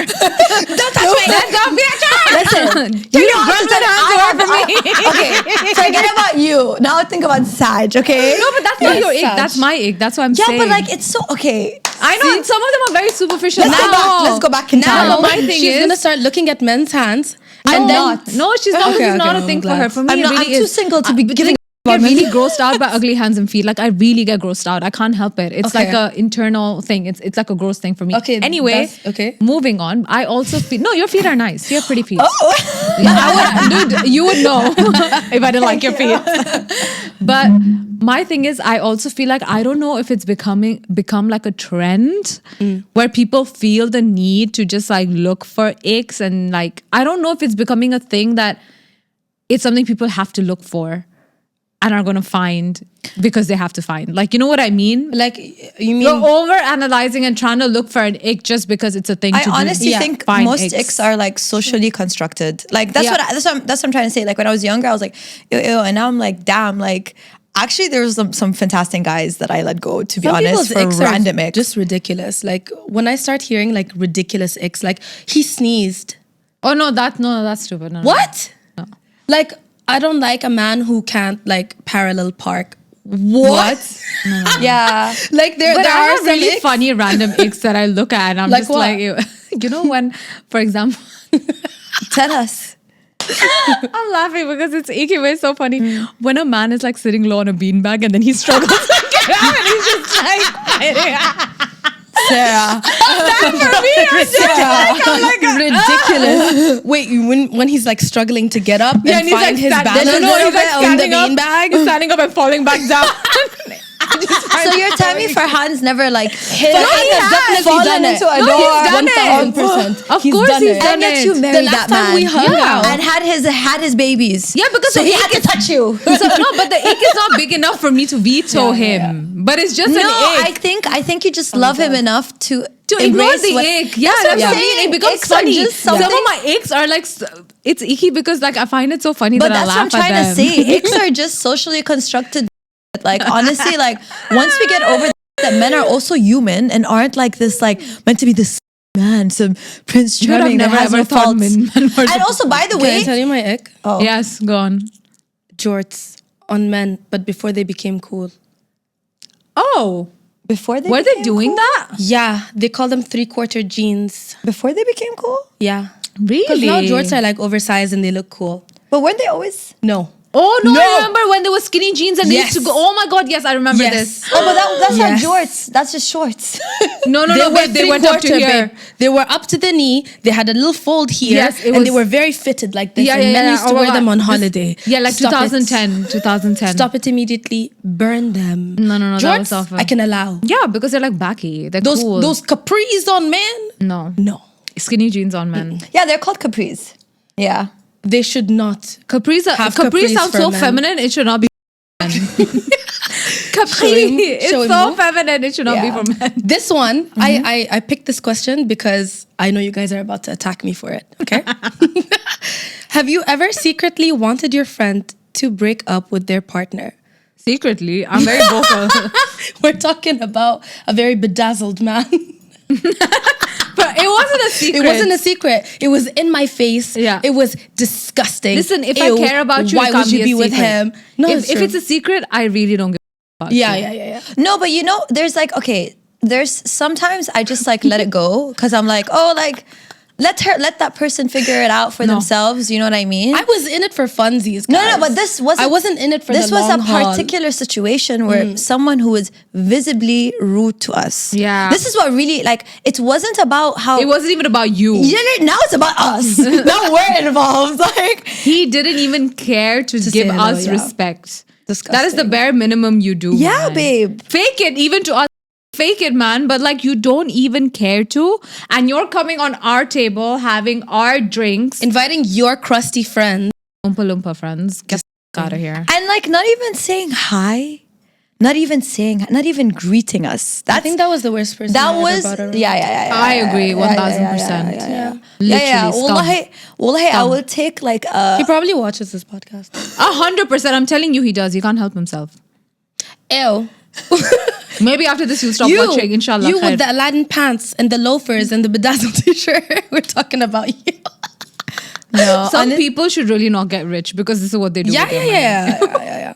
Don't touch me. There's no future. Listen, You you don't have to grab say, my hands I away have- from me. Okay, forget about you. Now think about Saj. Okay. No, but that's not Yes, your ick. Saj. That's my ick. That's what I'm Yeah, saying. but like it's so okay. I know some of them are very superficial. Let's go back. Let's go back in time. Now, my thing She's is, gonna start looking at men's hands and and then not. no, she's not. Okay, It's not okay, a thing I'm for her. glad. For me, I'm it not. really I'm too is. single to be But giving. I get really grossed out by ugly hands and feet. Like I really get grossed out. I can't help it. It's Okay. like a internal thing. It's like a gross thing for me. Okay, Anyway, that's- okay. Moving on. I also feel no. Your feet are nice. You have pretty feet. Oh. Yeah, I would, dude. You would know if I didn't like your feet. But my thing is, I also feel like I don't know if it's become like a trend where people feel the need to just like look for icks and like I don't know if it's becoming a thing that it's something people have to look for and are going to find because they have to find. Like, you know what I mean? like you mean You're over analyzing and trying to look for an ick just because it's a thing I to do. honestly Yeah. think Find most icks. icks are like socially constructed. Like that's Yeah. what I'm trying to say. Like when I was younger, I was like, ew, ew, and now I'm like, damn, like Actually, there was some fantastic guys that I let go, to be Some honest, people's for icks are random icks. just ridiculous. Like when I start hearing like ridiculous icks, like he sneezed. Oh no, that's stupid. No, no. What? No. Like I don't like a man who can't like parallel park. What? Yeah. Like there But I are have some really icks. funny random icks that I look at and I'm Like just what? like, you know, when, for example, Tell us. I'm laughing because it's icky, but it's so funny. When a man is like sitting low on a beanbag and then he struggles to get up and he's just like, Sarah. Ridiculous. Wait, when he's like struggling to get up yeah, and and he's find like, his balance he's like on the standing up, beanbag. standing up and falling back down. So you're telling me Farhan's never like hit Farhan has definitely fallen done it. into a No, door he's done it. 1000%. Of course he's done and yet it. you married The last that time man. we hung out. and had his babies. Yeah, because so the he ick had to is- touch you. So, no, but the ick is not big enough for me to veto him. But it's just No, an I ick. think you just love him enough to Ignore embrace the what- ick. Yeah, That's that's what what I'm I mean. saying. It becomes Icks are funny. just Some of something- my icks are like, it's icky because like I find it so funny But that I that's what I'm laugh trying at to them. say. Icks are just socially constructed. Like honestly, like once we get over that, men are also human and aren't like this like meant to be this man, some Prince You would have Charming that never has ever no thought faults. men were And also, by the Can I way, tell you my ick? oh, Yes, go on. Jorts on men, but before they became cool. Oh, before they were they became doing cool? that? Yeah, they call them 3/4 jeans. Before they became cool? Yeah. Because Really? now jorts are like oversized and they look cool. But weren't they always? No. Oh no, No. I remember when there was skinny jeans and they used to Yes. go. Oh my god, yes, I remember Yes. this. Oh, but that's Yes. not jorts. That's just shorts. No, babe, they went up to 3/4, here. babe. They were up to the knee. They had a little fold here, Yes, it and they was- were very fitted like this. Yeah, and yeah, men yeah. used to Oh my wear them God. on This- holiday. Yeah, like Stop it. 2010. Stop it immediately. Burn them. No, that Jorts, was awful. I can allow. Yeah, because they're like baggy. They're Those cool. those capris on men. No, No, skinny jeans on men. Yeah, they're called capris. Yeah. they should not. Capri Have Capri capris sounds for so men. feminine. It should not be. Capri. It's show him so who? feminine. It should not be Yeah. for men. This one, I picked this question because I know you guys are about to attack me for it. Okay. Have you ever secretly wanted your friend to break up with their partner? Secretly, I'm very vocal. We're talking about a very bedazzled man. But it wasn't a secret. It wasn't a secret. It was in my face. Yeah. It was disgusting. Listen, if Ew, I care about you, why it can't would you be be a with secret. him? No, if it's a secret, I really don't give a fuck. yeah. No, but you know, there's like, okay, there's sometimes I just like let it go because I'm like, oh, like let that person figure it out for themselves. You know what I mean? I was in it for funsies. No, guys. but this wasn't. I wasn't in it for this the was long a haul. particular situation where someone who was visibly rude to us. Yeah. This is what really like. It wasn't about how. It wasn't even about you. Yeah, now it's about us. Now we're involved. Like He didn't even care to give say hello, us yeah. respect. Disgusting. That is the bare minimum you do. yeah, man. babe. Fake it, even to us. Fake it, man. But like, you don't even care to. And you're coming on our table, having our drinks. Inviting your crusty friends. Oompa Loompa friends. Get out of here. And like not even saying hi, not even greeting us. I think that was the worst person. that I ever was brought around. yeah. I agree, 1000%. Yeah. Literally, scum. Wallahi, I will take like He probably watches this podcast. 100%. I'm telling you, he does. He can't help himself. Ew. Maybe after this, you'll stop watching. Inshallah. You khair. with the Aladdin pants and the loafers and the bedazzled t-shirt. We're talking about you. no. Some people should really not get rich because this is what they do. with their money. Yeah.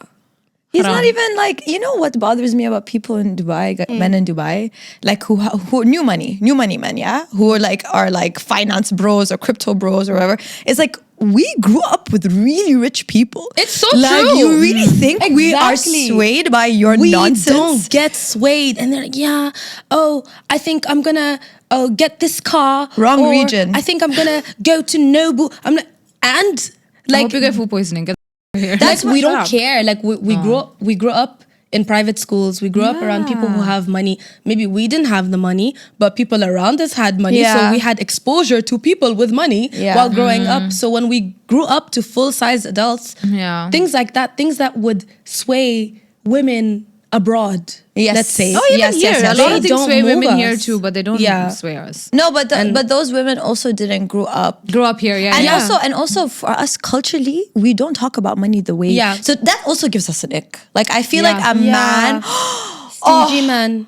He's Haram. not even like, you know what bothers me about people in Dubai, men in Dubai, like who new money men, yeah, who are like finance bros or crypto bros or whatever. It's like we grew up with really rich people. It's so like, true. You really think we are Exactly. swayed by your We nonsense? don't get swayed. And they're like, yeah, oh, I think I'm gonna get this car. Wrong or region. I think I'm gonna go to Nobu. And I like hope you get food poisoning. Get here. that's we Shut don't up. care. Like we grew up in private schools. We grew up around people who have money. Maybe we didn't have the money, but people around us had money. Yeah. So we had exposure to people with money Yeah. while growing up. So when we grew up to full-size adults, Yeah. things like that, things that would sway women abroad. Yes. Let's say. Oh, even Yes, here, yes, yes. a lot They of things don't sway move women here us. too, but they don't Yeah. sway us. No, but but those women also didn't grow up. Grow up here, yeah. And yeah. also for us culturally, we don't talk about money the way. Yeah. So that also gives us an ick. Like I feel Yeah. like a man. Stingy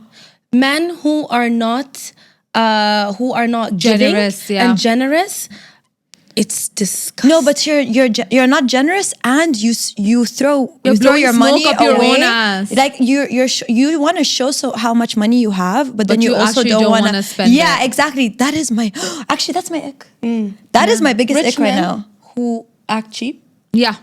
men who are not Generous, giving yeah. and generous. It's disgusting. No, but you're not generous, and you throw blowing your smoke money up your away. own ass. Like you want to show how much money you have, but then you you also actually don't don't want wanna to spend Yeah, it. exactly. That is my actually that's my ick. That is my biggest Rich ick right men now. who act cheap. Yeah.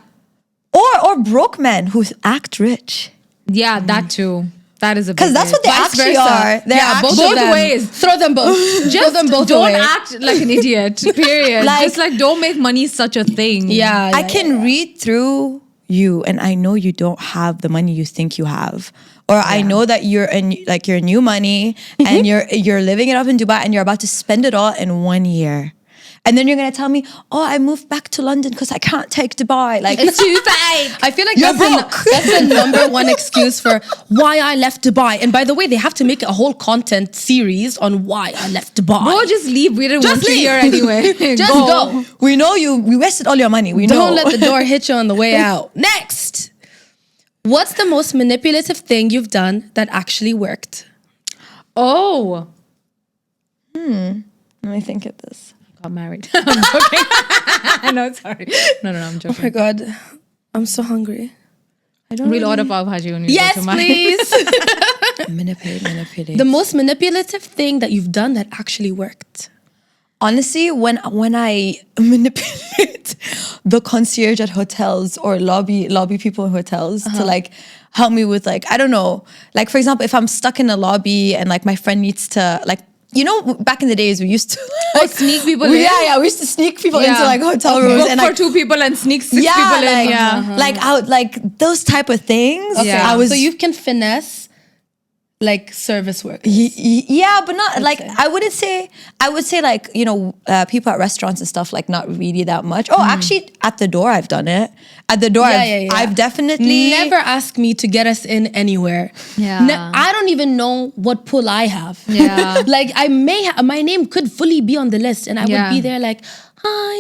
Or broke men who act rich. Yeah, that too. That is a Because that's what they Vice actually versa. are. They're Yeah, actually, both of them. ways. Throw them both. Throw Just them both don't away. act like an idiot. Period. Like- Just like don't make money such a thing. Yeah, I can read through you, and I know you don't have the money you think you have. Or I know that you're new money and you're living it up in Dubai and you're about to spend it all in 1 year. And then you're gonna tell me, oh, I moved back to London because I can't take Dubai. Like It's too fake. I feel like You're that's the number one excuse for why I left Dubai. And by the way, they have to make a whole content series on why I left Dubai. Bro, just leave. We didn't Just want you leave. here anyway. Just go. we know we wasted all your money. We Don't know. let the door hit you on the way out. Next. What's the most manipulative thing you've done that actually worked? Oh. Let me think of this. Got married. I'm joking. No, sorry. No, I'm Oh joking. my God. I'm so hungry. I don't We'll order pav bhaji when we Yes, go to my please. Manipulate. The most manipulative thing that you've done that actually worked. Honestly, when I manipulate the concierge at hotels or lobby people in hotels to like help me with like, I don't know, like for example, if I'm stuck in a lobby and like my friend needs to like, you know, back in the days we used to like sneak people in? we used to sneak people into Yeah. like hotel rooms Book and for like 2 people and sneak 6 yeah, people in. like, Yeah. like out like those type of things. Okay. Yeah. I was So you can finesse like service work. yeah, but not like say. I would say like, you know, people at restaurants and stuff, like not really that much. Oh, actually at the door I've done it. At the door I've definitely Never ask me to get us in anywhere. Yeah. I don't even know what pull I have. Yeah. Like I my name could fully be on the list and I Yeah. would be there like, hi,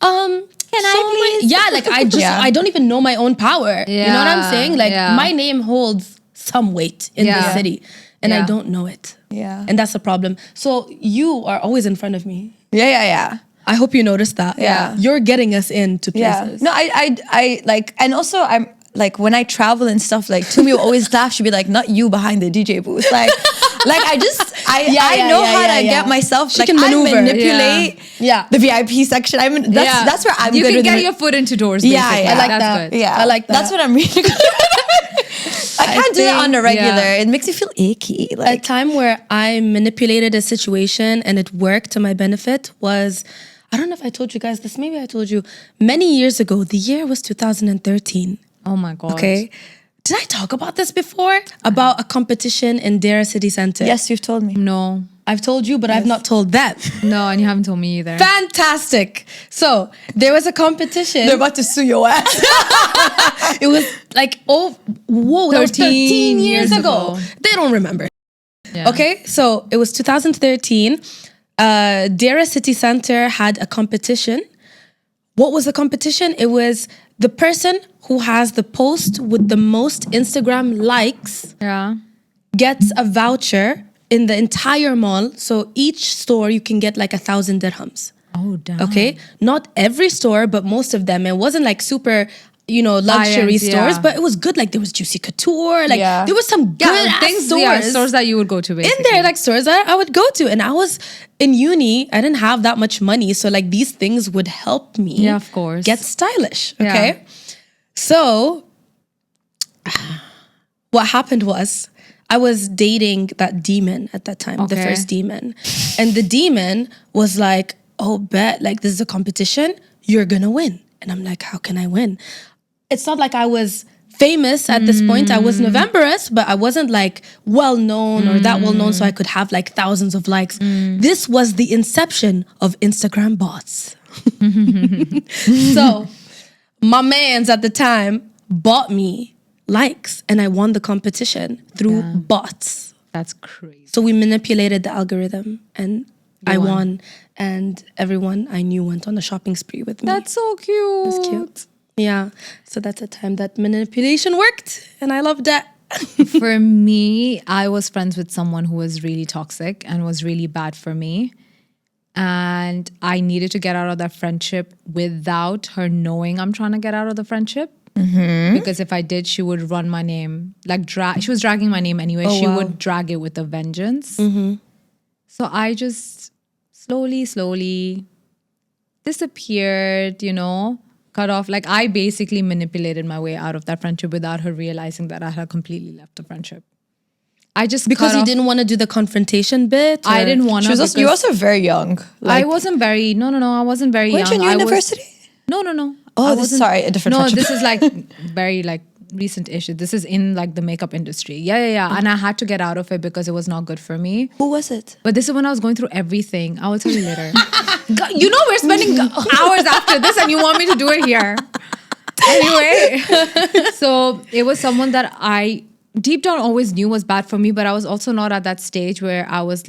can I please? Yeah, like I just Yeah. I don't even know my own power. You know what I'm Yeah, saying? Like yeah. my name holds some weight in Yeah. the city and I Yeah. don't know it. Yeah. And that's the problem. So you are always in front of me. Yeah. I hope you noticed that. Yeah. You're getting us into places. No, I like, and also I'm like when I travel and stuff, like Tumi will always laugh. She'd be like, "Not you behind the DJ booth." Like I know how to get myself. She like can maneuver. I manipulate. Yeah. The VIP section. that's where I'm You good can with get ma- your foot into doors. Yeah, Basically. yeah. I like That's that. good. Yeah, I like that. That's what I'm really good at. I can't do that on a regular. yeah. It makes me feel icky. A Like time where I manipulated a situation and it worked to my benefit was, I don't know if I told you guys this, maybe I told you, many years ago, the year was 2013. Oh my god. Okay. Did I talk about this before? About a competition in Dera City Center? yes, you've told me. No. I've told you, but I've not told them. No, and you haven't told me either. Fantastic. So there was a competition. They're about to sue your ass. It was like, oh, whoa, that was 13 years ago. ago. They don't remember. Yeah. Okay, so it was 2013. Dera City Center had a competition. What was the competition? It was the person who has the post with the most Instagram likes Yeah. gets a voucher in the entire mall. So each store you can get like 1,000 dirhams. Oh damn. Okay, not every store, but most of them. It wasn't like super, you know, luxury High-end, stores, yeah. but it was good. Like there was Juicy Couture, like Yeah. there was some good Things, stores, stores that you would go to basically. in there, like stores that I would go to. And I was in uni, I didn't have that much money, so like these things would help me. Yeah, of course. Get stylish. Yeah. Okay, so what happened was, I was dating that demon at that time, the Okay. first demon. And the demon was like, oh, bet, like this is a competition, you're gonna win. And I'm like, how can I win? It's not like I was famous at this point. I was Novemberous, but I wasn't like well known or that well known so I could have like thousands of likes. This was the inception of Instagram bots. So my mans at the time bought me likes, and I won the competition through bots. That's crazy. So we manipulated the algorithm, and I won. And everyone I knew went on a shopping spree with me. That's so cute. It's cute. Yeah. So that's a time that manipulation worked, and I loved that. For me, I was friends with someone who was really toxic and was really bad for me. And I needed to get out of that friendship without her knowing I'm trying to get out of the friendship. Because if I did, she would run my name. Like, she was dragging my name anyway. She would drag it with a vengeance. So I just slowly disappeared, cut off. Like, I basically manipulated my way out of that friendship without her realizing that I had completely left the friendship. I just Because cut you off. didn't want to do the confrontation bit? I didn't want to. You were also very young. I wasn't very. No. I wasn't very Weren't young. you in I was- university? No. Oh, I this wasn't- sorry, a different No, friendship. this is like very like recent issue. This is in like the makeup industry. Yeah. And I had to get out of it because it was not good for me. Who was it? But this is when I was going through everything. I will tell you later. We're spending hours after this and you want me to do it here. Anyway, so it was someone that I deep down always knew was bad for me, but I was also not at that stage where I was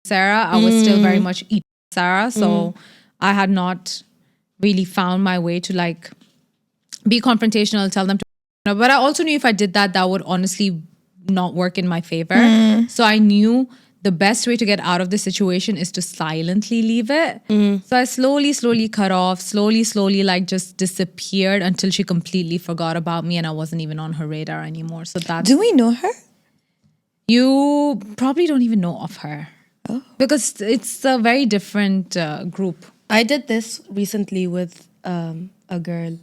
Sarah. I was still very much Sarah. So I had not really found my way to like be confrontational, tell them to. But I also knew if I did that, that would honestly not work in my favor. So I knew the best way to get out of the situation is to silently leave it. So I slowly cut off, slowly like just disappeared until she completely forgot about me and I wasn't even on her radar anymore. So that's... Do we know her? You probably don't even know of her. Oh. Because it's a very different group. I did this recently with a girl.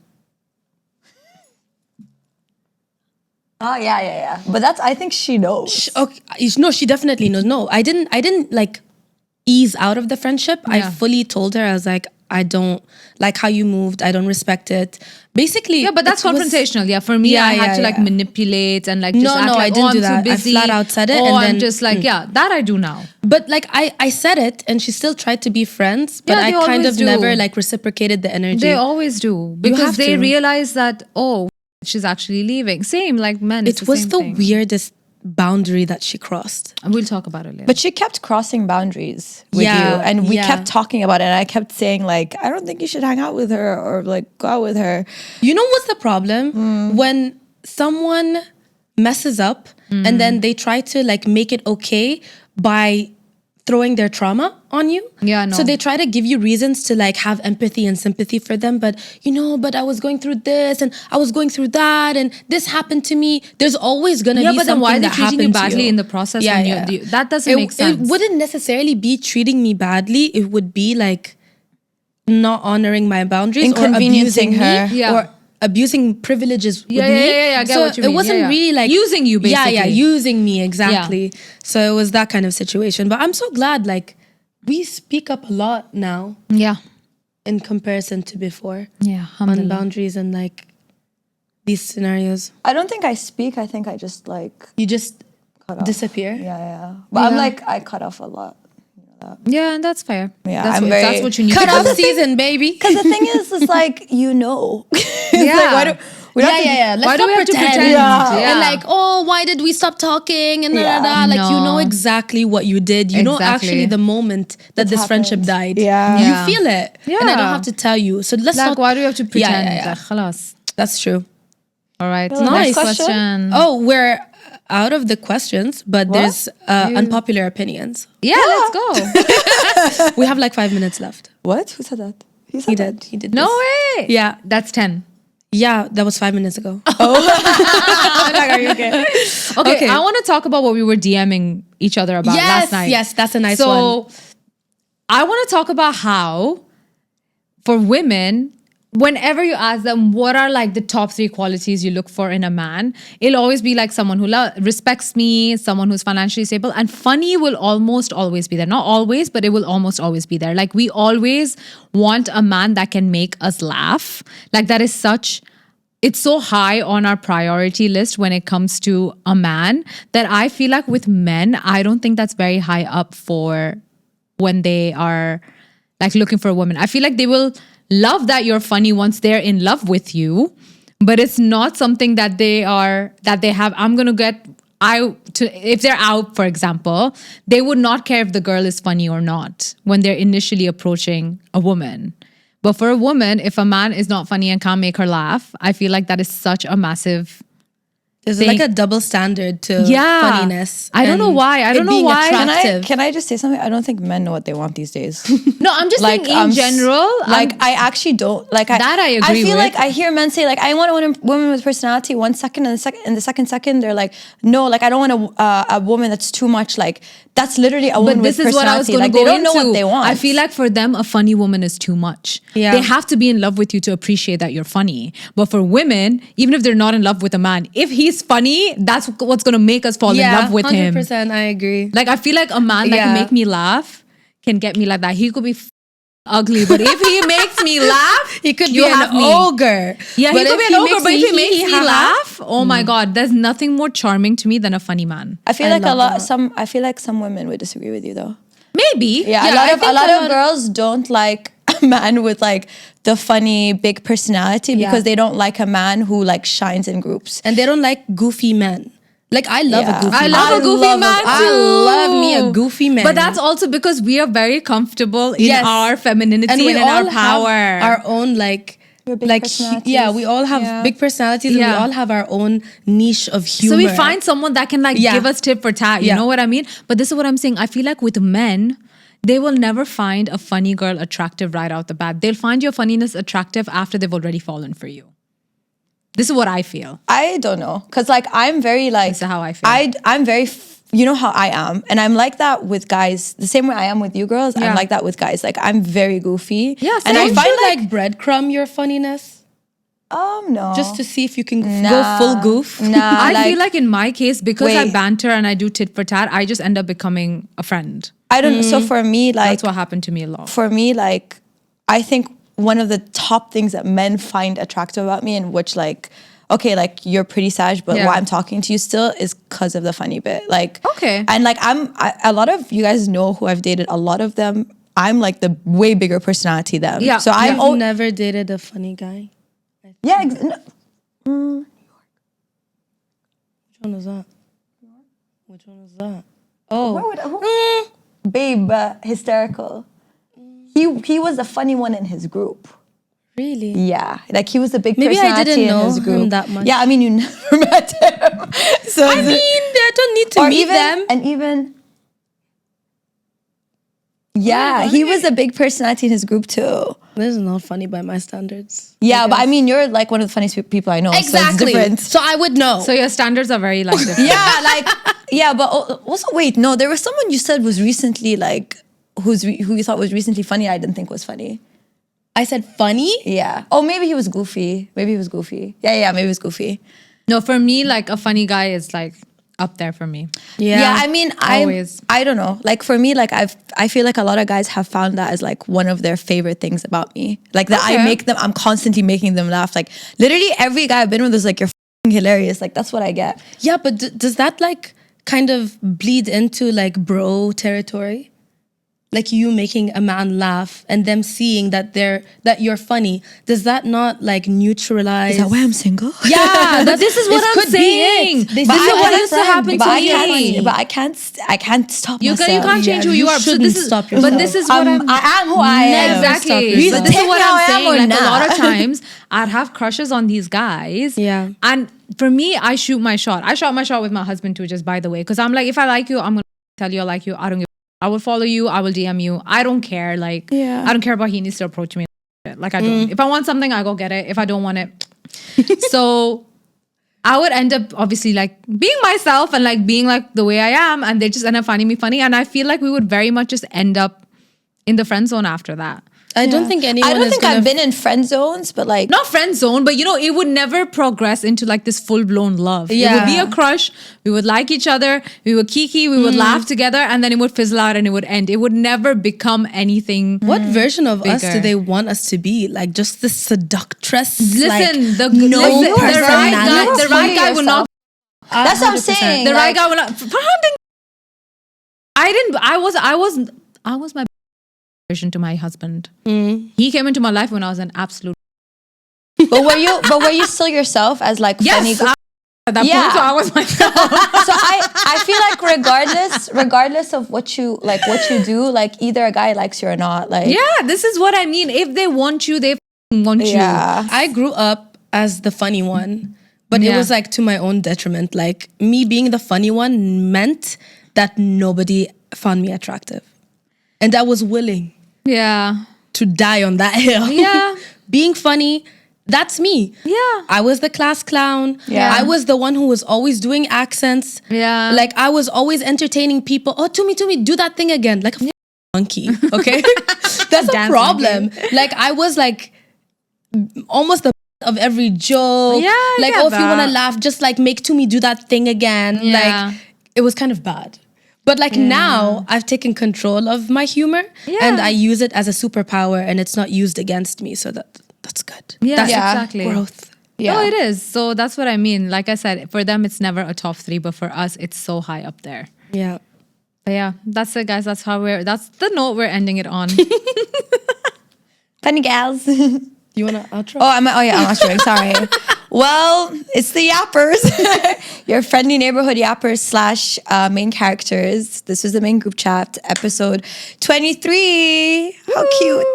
Oh, yeah. But I think she knows. Okay, no, she definitely knows. No, I didn't like ease out of the friendship. I fully told her, I was like, I don't like how you moved. I don't respect it. Basically, Yeah, but that's it was- confrontational. For me, I had to like manipulate and like just No, act no, like, I didn't I'm do too that. I busy. flat out said it Oh, and I'm then- just like, that I do now. But like I said it, and she still tried to be friends. But Yeah, I they kind always of do. never like reciprocated the energy. They always do have because they to. realize that, oh, she's actually leaving. Same like men. It's It was same the thing. weirdest boundary that she crossed. And we'll talk about it later. But she kept crossing boundaries with Yeah, you. And we yeah. kept talking about it. And I kept saying, like, I don't think you should hang out with her or like go out with her. You know what's the problem? When someone messes up and then they try to like make it okay by throwing their trauma on you. Yeah, no. So they try to give you reasons to like have empathy and sympathy for them. But but I was going through this and I was going through that and this happened to me. There's always gonna yeah, be but then something why are they that treating you happened to badly in the process? Yeah, when yeah. that doesn't make sense. It wouldn't necessarily be treating me badly. It would be like not honoring my boundaries or Inconveniencing abusing her. me Yeah. or abusing privileges with Yeah, me. I get so what you mean. it wasn't Yeah, yeah. really like Using you, Yeah, basically. using me exactly. So it was that kind of situation. But I'm so glad like we speak up a lot now Yeah. in comparison to before Yeah. on boundaries and like these scenarios. I don't think I speak. I think I just like You just cut off. disappear. Yeah. But I'm like, I cut off a lot. Yeah, and that's fair. Yeah, that's I'm what, very- that's what you need Cut to do. off season, baby. Because the thing is, it's like, It's Yeah. like, why do we don't have to- Yeah. Let's Why do not we have to pretend. pretend? Yeah. And like, oh, why did we stop talking? And Yeah. Like, you know No. exactly what you did. You know Exactly. actually the moment that It this friendship happened. died. Yeah. You Yeah. feel it. And I Yeah. don't have to tell you. So let's Like, not. why do we have to pretend? Yeah. Like, khalas. That's true. All right. Nice. Next question. Oh, we're out of the questions, but there's unpopular opinions. Yeah, let's go. We have like 5 minutes left. What? Who said that? He said He that. did. He did. No this. way. Yeah. That's 10. Yeah, that was 5 minutes ago. Are you okay? Okay, I want to talk about what we were DMing each other about last night. Yes, that's a nice so, one. I want to talk about how, for women, whenever you ask them what are like the top 3 qualities you look for in a man, it'll always be like someone who respects me, someone who's financially stable, and funny will almost always be there. Not always, but it will almost always be there. Like we always want a man that can make us laugh. Like that is it's so high on our priority list when it comes to a man that I feel like with men, I don't think that's very high up for when they are like looking for a woman. I feel like they will love that you're funny once they're in love with you. but it's not something that they have. I'm gonna get. If they're out, for example, they would not care if the girl is funny or not when they're initially approaching a woman. But for a woman, if a man is not funny and can't make her laugh, I feel like that is such a massive There's thing. like a double standard to funniness. I don't know and why. I it don't know being why. attractive. Can I just say something? I don't think men know what they want these days. No, I'm just saying in general. I actually don't like. That I agree I feel with. like I hear men say like, I want a woman with personality. 1 second, and the second second they're like, no, like I don't want a woman that's too much. Like that's literally a woman But with this is what I was personality. going Like to go they don't know into. what they want. I feel like for them, a funny woman is too much. Yeah. They have to be in love with you to appreciate that you're funny. But for women, even if they're not in love with a man, if he's funny, that's what's going to make us fall in love with him. 100%, I agree. Like I feel like a man that can make me laugh can get me like that. He could be ugly, but if he makes me laugh, He could be you an have me. ogre. Yeah, he could be an ogre, but if he makes me laugh, laugh, oh my god, there's nothing more charming to me than a funny man. I feel I like a love lot. that. I feel like some women would disagree with you though. Maybe. Yeah, I a think lot of girls don't like a man with like the funny big personality because they don't like a man who like shines in groups. and they don't like goofy men. Like I love a goofy I man. love a goofy man too. I love me a goofy man. But that's also because we are very comfortable in Yes. our femininity and we and in all our power. have our own like big personalities. yeah, we all have big personalities and we Yeah. all have our own niche of humor. So we find someone that can like give us tit for tat. You Yeah. know what I mean? But this is what I'm saying. I feel like with men, they will never find a funny girl attractive right out the bat. They'll find your funniness attractive after they've already fallen for you. This is what I feel. I don't know, cause like I'm very like. This is how I feel. I'm very. You know how I am, and I'm like that with guys. The same way I am with you girls, Yeah. I'm like that with guys. Like I'm very goofy. Yeah, and same. I Don't find you like breadcrumb your funniness no, just to see if you can go full goof. Nah, I feel like in my case, because I Wait. banter and I do tit for tat, I just end up becoming a friend. I don't. So for me, like That's what happened to me a lot. for me, like I think one of the top things that men find attractive about me, and which like. Okay, like you're pretty savage, but Yeah. why I'm talking to you still is because of the funny bit. Like, Okay. and like a lot of you guys know who I've dated. A lot of them, I'm like the way bigger personality than them. Yeah. So I'm I've never dated a funny guy. yeah. Which one was that? Which one was that? Oh, Babe, hysterical. He was the funny one in his group. really? Yeah, like he was the big Maybe I personality didn't know in his group. him that much. Yeah, I mean you never met him. So I mean, I don't need to or meet even them. and even. Yeah, he was a big personality in his group too. This is not funny by my standards. Yeah, but I mean, you're like one of the funniest people I know. So it's different. So I would know. So your standards are very like different. Yeah, like yeah, but also wait, no, there was someone you said was recently like who you thought was recently funny. I didn't think was funny. I said funny. Yeah. Oh, maybe he was goofy. Maybe he was goofy. Yeah, maybe he was goofy. No, for me, like a funny guy is like up there for me. Yeah, I mean, Always. I don't know. Like for me, like I feel like a lot of guys have found that as like one of their favorite things about me. Like that Okay. I'm constantly making them laugh. Like literally every guy I've been with is like, you're f***ing hilarious. Like that's what I get. Yeah, but does that like kind of bleed into like bro territory? Like you making a man laugh and them seeing that you're funny. Does that not like neutralize? Is that why I'm single? Yeah, But this is what this I'm could be saying. it. This But is I what had a used to friend, happen But to I me. can't stop You myself. can't change who you are. So shouldn't this is stop but yourself. this is what I'm I am who I am. Exactly. Stop yourself. But this is Take what me how I'm I am saying. or Like a lot not. of times, I'd have crushes on these guys. Yeah. And for me, I shoot my shot. I shot my shot with my husband too, just by the way. Because I'm like, if I like you, I'm going to tell you I like you. I don't give I will follow you. I will DM you. I don't care. Like, Yeah. I don't care about he needs to approach me. Like, I don't. If I want something, I go get it. If I don't want it. So I would end up obviously like being myself and like being like the way I am. And they just end up finding me funny. And I feel like we would very much just end up in the friend zone after that. I don't think anyone. I don't is think gonna I've been in friend zones, but like Not friend zone, but you know, it would never progress into like this full blown love. It would be Yeah. a crush. We would like each other. We would kiki. We would laugh together, and then it would fizzle out and it would end. It would never become anything. What version of us do Bigger. they want us to be? Like just the seductress? Listen, like, the no listen, the right personality. guy, the right guy would not. that's what I'm saying. The right like, guy would not. Farhan didn't. I didn't. I was my version to my husband. He came into my life when I was an absolute. But were you still yourself as like funny? Yes, at that point, so I was myself. So I feel like regardless of what you do, like either a guy likes you or not, like Yeah, this is what I mean. If they want you, they want you. yeah. I grew up as the funny one, but it Yeah. was like to my own detriment. Like me being the funny one meant that nobody found me attractive. And I was willing Yeah. to die on that hill. Yeah. Being funny, that's me. Yeah. I was the class clown. Yeah. I was the one who was always doing accents. Yeah. Like I was always entertaining people. Oh, Tumi, do that thing again. Like a monkey. Okay. That's a Dance problem. Like I was like almost the of every joke. Yeah, I like, get oh, if you want to that. laugh, just like make Tumi do that thing again. Yeah. Like it was kind of bad. But like now I've taken control of my humor and I use it as a superpower and it's not used against me. So that's good. Yeah, That's exactly. growth. Yeah. No, it is. So that's what I mean. Like I said, for them, it's never a top 3, but for us, it's so high up there. Yeah. But yeah, that's it, guys. That's the note we're ending it on. Funny gals. You want to outro? I'm answering. Sorry. Well, it's the yappers, your friendly neighborhood yappers / main characters. This was the main group chat, episode 23. How cute.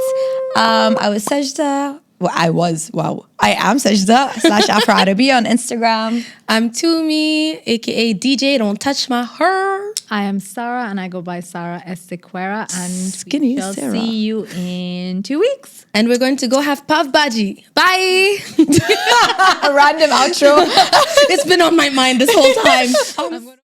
I was Sajda. Well, I am Sajda / Afro Arabi on Instagram. I'm Tumi, aka DJ. Don't touch my hair. I am Sarah, and I go by Sarah Estequera, and Skinny we shall Sarah. see you in 2 weeks. And we're going to go have pav bhaji. Bye. A random outro. It's been on my mind this whole time.